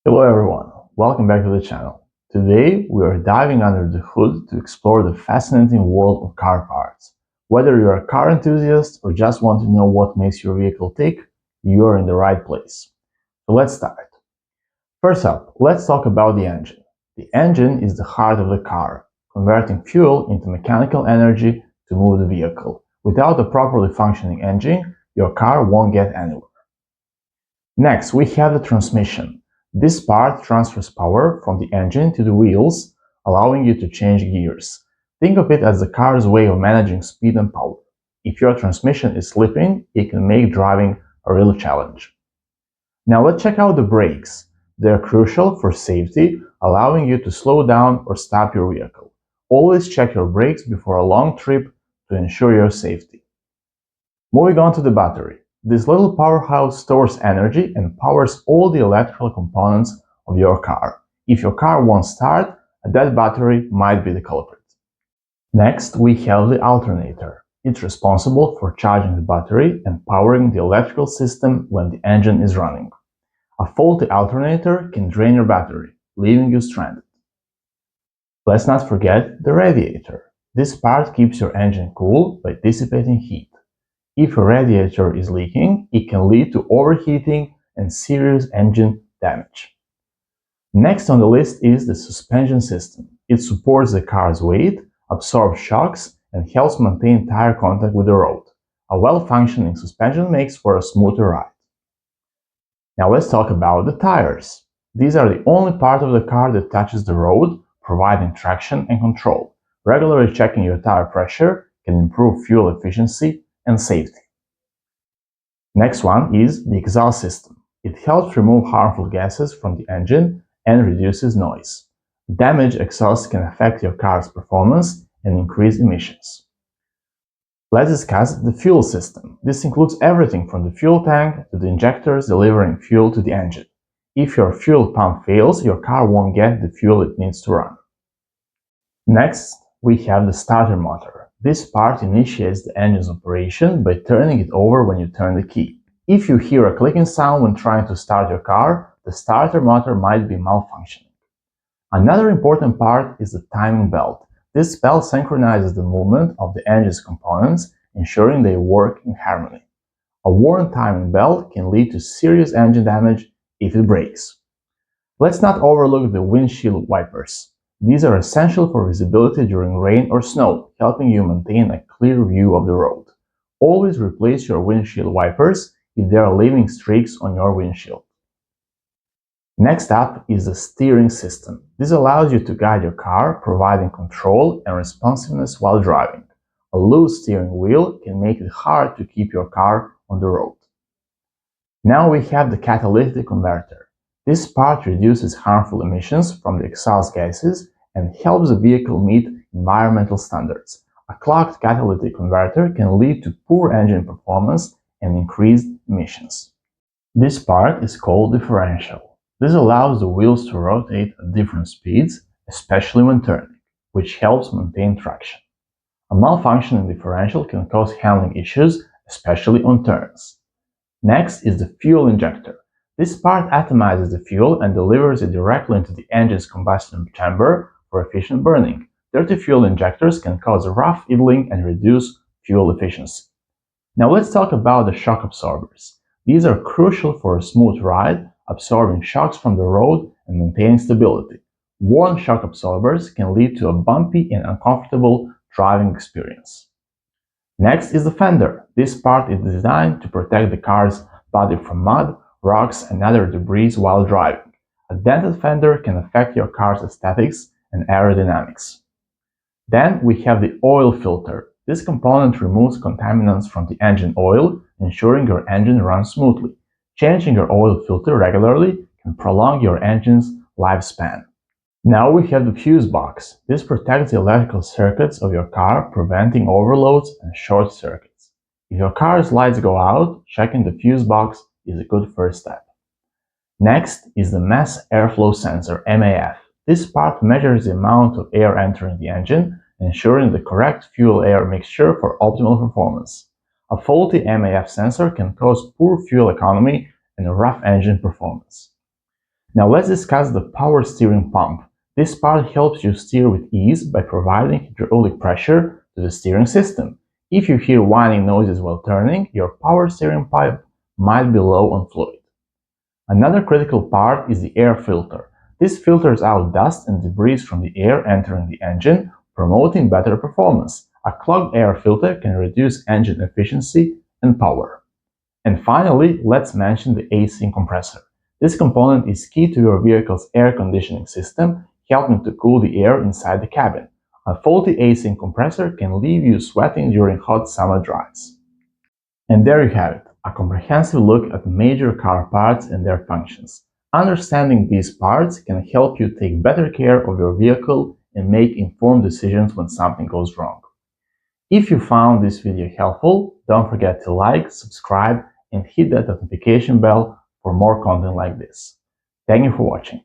Hello everyone, welcome back to the channel. Today we are diving under the hood to explore the fascinating world of car parts. Whether you're a car enthusiast or just want to know what makes your vehicle tick, you're in the right place. So let's start. First up, let's talk about the engine. The engine is the heart of the car, converting fuel into mechanical energy to move the vehicle. Without a properly functioning engine, your car won't get anywhere. Next, we have the transmission. This part transfers power from the engine to the wheels, allowing you to change gears. Think of it as the car's way of managing speed and power. If your transmission is slipping, it can make driving a real challenge. Now let's check out the brakes. They're crucial for safety, allowing you to slow down or stop your vehicle. Always check your brakes before a long trip to ensure your safety. Moving on to the battery. This little powerhouse stores energy and powers all the electrical components of your car. If your car won't start, a dead battery might be the culprit. Next, we have the alternator. It's responsible for charging the battery and powering the electrical system when the engine is running. A faulty alternator can drain your battery, leaving you stranded. Let's not forget the radiator. This part keeps your engine cool by dissipating heat. If a radiator is leaking, it can lead to overheating and serious engine damage. Next on the list is the suspension system. It supports the car's weight, absorbs shocks, and helps maintain tire contact with the road. A well-functioning suspension makes for a smoother ride. Now let's talk about the tires. These are the only part of the car that touches the road, providing traction and control. Regularly checking your tire pressure can improve fuel efficiency and safety. Next one is the exhaust system. It helps remove harmful gases from the engine and reduces noise. Damaged exhaust can affect your car's performance and increase emissions. Let's discuss the fuel system. This includes everything from the fuel tank to the injectors delivering fuel to the engine. If your fuel pump fails, your car won't get the fuel it needs to run. Next, we have the starter motor. This part initiates the engine's operation by turning it over when you turn the key. If you hear a clicking sound when trying to start your car, the starter motor might be malfunctioning. Another important part is the timing belt. This belt synchronizes the movement of the engine's components, ensuring they work in harmony. A worn timing belt can lead to serious engine damage if it breaks. Let's not overlook the windshield wipers. These are essential for visibility during rain or snow, helping you maintain a clear view of the road. Always replace your windshield wipers if there are leaving streaks on your windshield. Next up is the steering system. This allows you to guide your car, providing control and responsiveness while driving. A loose steering wheel can make it hard to keep your car on the road. Now we have the catalytic converter. This part reduces harmful emissions from the exhaust gases and helps the vehicle meet environmental standards. A clogged catalytic converter can lead to poor engine performance and increased emissions. This part is called differential. This allows the wheels to rotate at different speeds, especially when turning, which helps maintain traction. A malfunctioning differential can cause handling issues, especially on turns. Next is the fuel injector. This part atomizes the fuel and delivers it directly into the engine's combustion chamber for efficient burning. Dirty fuel injectors can cause rough idling and reduce fuel efficiency. Now let's talk about the shock absorbers. These are crucial for a smooth ride, absorbing shocks from the road and maintaining stability. Worn shock absorbers can lead to a bumpy and uncomfortable driving experience. Next is the fender. This part is designed to protect the car's body from mud, rocks, and other debris while driving. A dented fender can affect your car's aesthetics and aerodynamics. Then we have the oil filter. This component removes contaminants from the engine oil, ensuring your engine runs smoothly. Changing your oil filter regularly can prolong your engine's lifespan. Now we have the fuse box. This protects the electrical circuits of your car, preventing overloads and short circuits. If your car's lights go out, checking the fuse box is a good first step. Next is the mass airflow sensor, MAF. This part measures the amount of air entering the engine, ensuring the correct fuel-air mixture for optimal performance. A faulty MAF sensor can cause poor fuel economy and rough engine performance. Now let's discuss the power steering pump. This part helps you steer with ease by providing hydraulic pressure to the steering system. If you hear whining noises while turning, your power steering pipe might be low on fluid. Another critical part is the air filter. This filters out dust and debris from the air entering the engine, promoting better performance. A clogged air filter can reduce engine efficiency and power. And finally, let's mention the AC compressor. This component is key to your vehicle's air conditioning system, helping to cool the air inside the cabin. A faulty AC compressor can leave you sweating during hot summer drives. And there you have it, a comprehensive look at major car parts and their functions. Understanding these parts can help you take better care of your vehicle and make informed decisions when something goes wrong. If you found this video helpful, don't forget to like, subscribe, and hit that notification bell for more content like this. Thank you for watching.